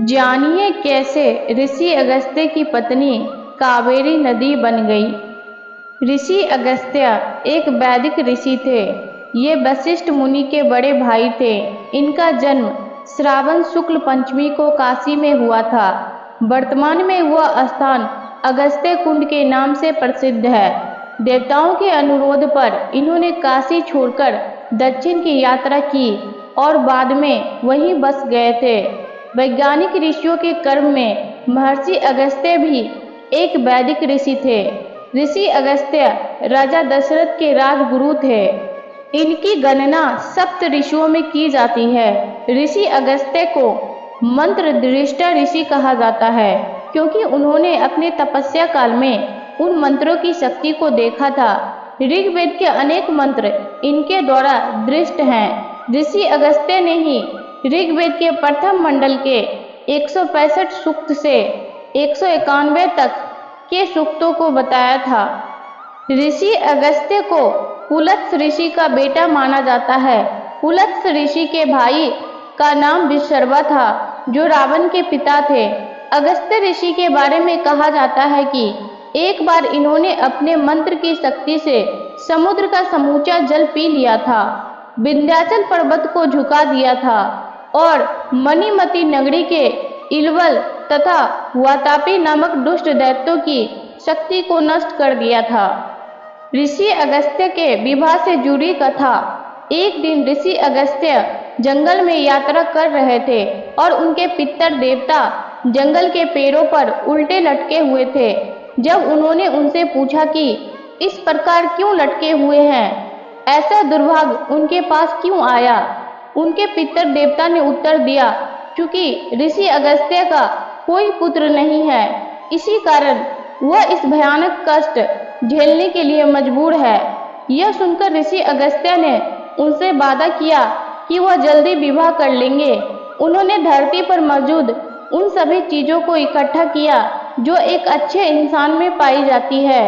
जानिए कैसे ऋषि अगस्त्य की पत्नी कावेरी नदी बन गई। ऋषि अगस्त्य एक वैदिक ऋषि थे। ये वशिष्ठ मुनि के बड़े भाई थे। इनका जन्म श्रावण शुक्ल पंचमी को काशी में हुआ था। वर्तमान में वह स्थान अगस्त्य कुंड के नाम से प्रसिद्ध है। देवताओं के अनुरोध पर इन्होंने काशी छोड़कर दक्षिण की यात्रा की और बाद में वहीं बस गए थे। वैज्ञानिक ऋषियों के क्रम में महर्षि अगस्त्य भी एक वैदिक ऋषि थे। ऋषि अगस्त्य राजा दशरथ के राजगुरु थे। इनकी गणना सप्त ऋषियों में की जाती है। ऋषि अगस्त्य को मंत्र दृष्टा ऋषि कहा जाता है, क्योंकि उन्होंने अपने तपस्या काल में उन मंत्रों की शक्ति को देखा था। ऋग्वेद के अनेक मंत्र इनके द्वारा दृष्ट हैं। ऋषि अगस्त्य ने ही ऋग्वेद के प्रथम मंडल के 165 सूक्त से 191 तक के सूक्तों को बताया था। ऋषि अगस्त्य को पुलत्स ऋषि का बेटा माना जाता है। पुलत्स ऋषि के भाई का नाम विश्रवा था, जो रावण के पिता थे। अगस्त्य ऋषि के बारे में कहा जाता है कि एक बार इन्होंने अपने मंत्र की शक्ति से समुद्र का समूचा जल पी लिया था, विंध्याचल पर्वत को झुका दिया था और मणिमती नगरी के इलवल तथा वातापी नामक दुष्ट दैत्यों की शक्ति को नष्ट कर दिया था। ऋषि अगस्त्य के विवाह से जुड़ी कथा। एक दिन ऋषि अगस्त्य जंगल में यात्रा कर रहे थे और उनके पितर देवता जंगल के पेड़ों पर उल्टे लटके हुए थे। जब उन्होंने उनसे पूछा कि इस प्रकार क्यों लटके हुए हैं, ऐसा दुर्भाग्य उनके पास क्यों आया, उनके पितर देवता ने उत्तर दिया, क्योंकि ऋषि अगस्त्य का कोई पुत्र नहीं है, इसी कारण वह इस भयानक कष्ट झेलने के लिए मजबूर है। यह सुनकर ऋषि अगस्त्य ने उनसे वादा किया कि वह जल्दी विवाह कर लेंगे। उन्होंने धरती पर मौजूद उन सभी चीजों को इकट्ठा किया जो एक अच्छे इंसान में पाई जाती है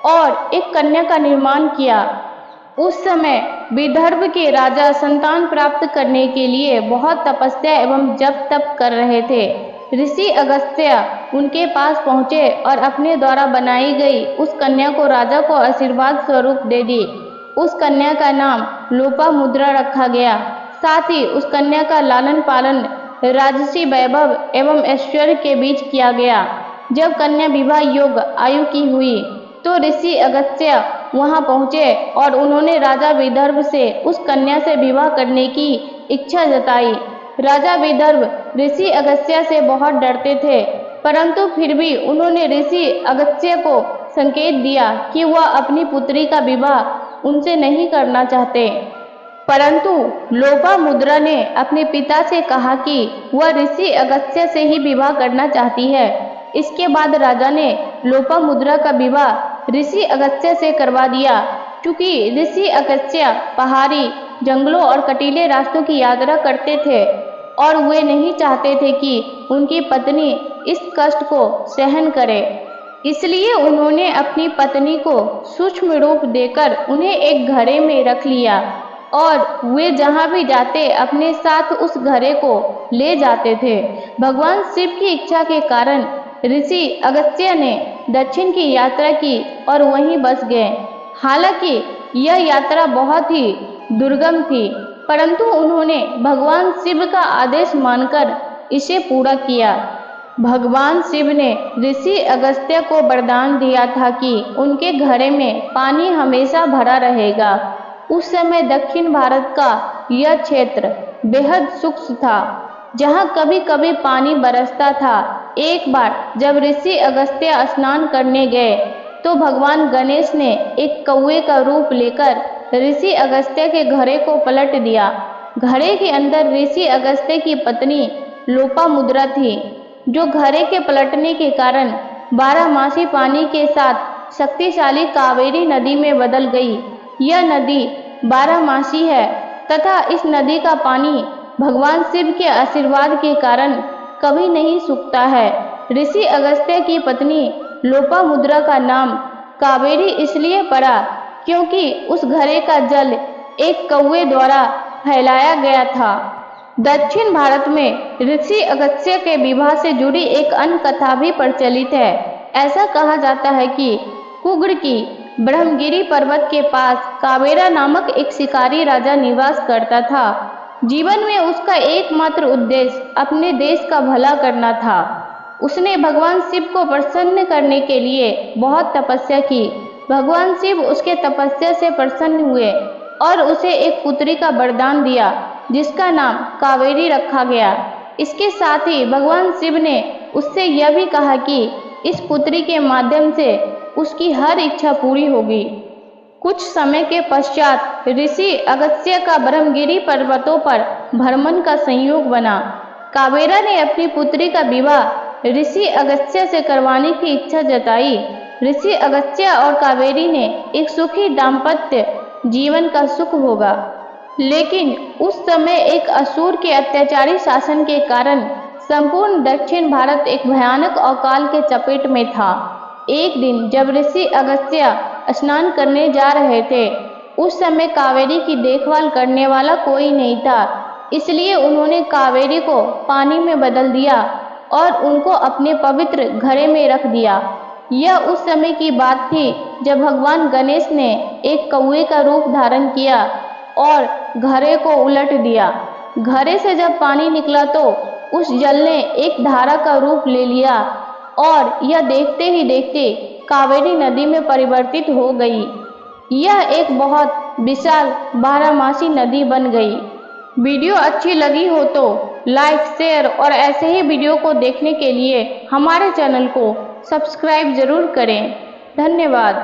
और एक कन्या का निर्माण किया। उस समय विदर्भ के राजा संतान प्राप्त करने के लिए बहुत तपस्या एवं जप तप कर रहे थे। ऋषि अगस्त्य उनके पास पहुँचे और अपने द्वारा बनाई गई उस कन्या को राजा को आशीर्वाद स्वरूप दे दी। उस कन्या का नाम लोपामुद्रा रखा गया। साथ ही उस कन्या का लालन पालन राजसी वैभव एवं ऐश्वर्य के बीच किया गया। जब कन्या विवाह योग्य आयु की हुई तो ऋषि अगस्त्य वहां पहुंचे और उन्होंने राजा विदर्भ से उस कन्या से विवाह करने की इच्छा जताई। राजा विदर्भ ऋषि अगस्त्य से बहुत डरते थे, परंतु फिर भी उन्होंने ऋषि अगस्त्य को संकेत दिया कि वह अपनी पुत्री का विवाह उनसे नहीं करना चाहते। परंतु लोपामुद्रा ने अपने पिता से कहा कि वह ऋषि अगस्त्य से ही विवाह करना चाहती है। इसके बाद राजा ने लोपामुद्रा का विवाह ऋषि अगस्त्य से करवा दिया। क्योंकि ऋषि अगस्त्य पहाड़ी जंगलों और कटीले रास्तों की यात्रा करते थे और वे नहीं चाहते थे कि उनकी पत्नी इस कष्ट को सहन करे, इसलिए उन्होंने अपनी पत्नी को सूक्ष्म रूप देकर उन्हें एक घड़े में रख लिया और वे जहाँ भी जाते अपने साथ उस घड़े को ले जाते थे। भगवान शिव की इच्छा के कारण ऋषि अगस्त्य ने दक्षिण की यात्रा की और वहीं बस गए। हालांकि यह यात्रा बहुत ही दुर्गम थी, परंतु उन्होंने भगवान शिव का आदेश मानकर इसे पूरा किया। भगवान शिव ने ऋषि अगस्त्य को वरदान दिया था कि उनके घड़े में पानी हमेशा भरा रहेगा। उस समय दक्षिण भारत का यह क्षेत्र बेहद शुष्क था, जहाँ कभी कभी पानी बरसता था। एक बार जब ऋषि अगस्त्य स्नान करने गए तो भगवान गणेश ने एक कौवे का रूप लेकर ऋषि अगस्त्य के घड़े को पलट दिया। घड़े के अंदर ऋषि अगस्त्य की पत्नी लोपामुद्रा थी, जो घड़े के पलटने के कारण बारहमासी पानी के साथ शक्तिशाली कावेरी नदी में बदल गई। यह नदी बारहमासी है तथा इस नदी का पानी भगवान शिव के आशीर्वाद के कारण कभी नहीं सूखता है। ऋषि अगस्त्य की पत्नी लोपामुद्रा का नाम कावेरी इसलिए पड़ा क्योंकि उस घड़े का जल एक कौवे द्वारा फैलाया गया था। दक्षिण भारत में ऋषि अगस्त्य के विवाह से जुड़ी एक अन्य कथा भी प्रचलित है। ऐसा कहा जाता है कि कुग्र की ब्रह्मगिरी पर्वत के पास कावेरा नामक एक शिकारी राजा निवास करता था। जीवन में उसका एकमात्र उद्देश्य अपने देश का भला करना था। उसने भगवान शिव को प्रसन्न करने के लिए बहुत तपस्या की। भगवान शिव उसके तपस्या से प्रसन्न हुए और उसे एक पुत्री का वरदान दिया, जिसका नाम कावेरी रखा गया। इसके साथ ही भगवान शिव ने उससे यह भी कहा कि इस पुत्री के माध्यम से उसकी हर इच्छा पूरी होगी। कुछ समय के पश्चात ऋषि अगस्त्य का ब्रह्मगिरी पर्वतों पर भ्रमण का संयोग बना। कावेरा ने अपनी पुत्री का विवाह ऋषि अगस्त्य से करवाने की इच्छा जताई। ऋषि अगस्त्य और कावेरी ने एक सुखी दाम्पत्य जीवन का सुख भोगा। लेकिन उस समय एक असुर के अत्याचारी शासन के कारण संपूर्ण दक्षिण भारत एक भयानक अकाल के चपेट में था। एक दिन जब ऋषि अगस्त्य स्नान करने जा रहे थे, उस समय कावेरी की देखभाल करने वाला कोई नहीं था। इसलिए उन्होंने कावेरी को पानी में बदल दिया और उनको अपने पवित्र घड़े में रख दिया। यह उस समय की बात थी जब भगवान गणेश ने एक कौवे का रूप धारण किया और घड़े को उलट दिया। घड़े से जब पानी निकला तो उस जल ने एक धारा का रूप ले लिया और यह देखते ही देखते कावेरी नदी में परिवर्तित हो गई। यह एक बहुत विशाल बारहमासी नदी बन गई। वीडियो अच्छी लगी हो तो लाइक, शेयर और ऐसे ही वीडियो को देखने के लिए हमारे चैनल को सब्सक्राइब जरूर करें। धन्यवाद।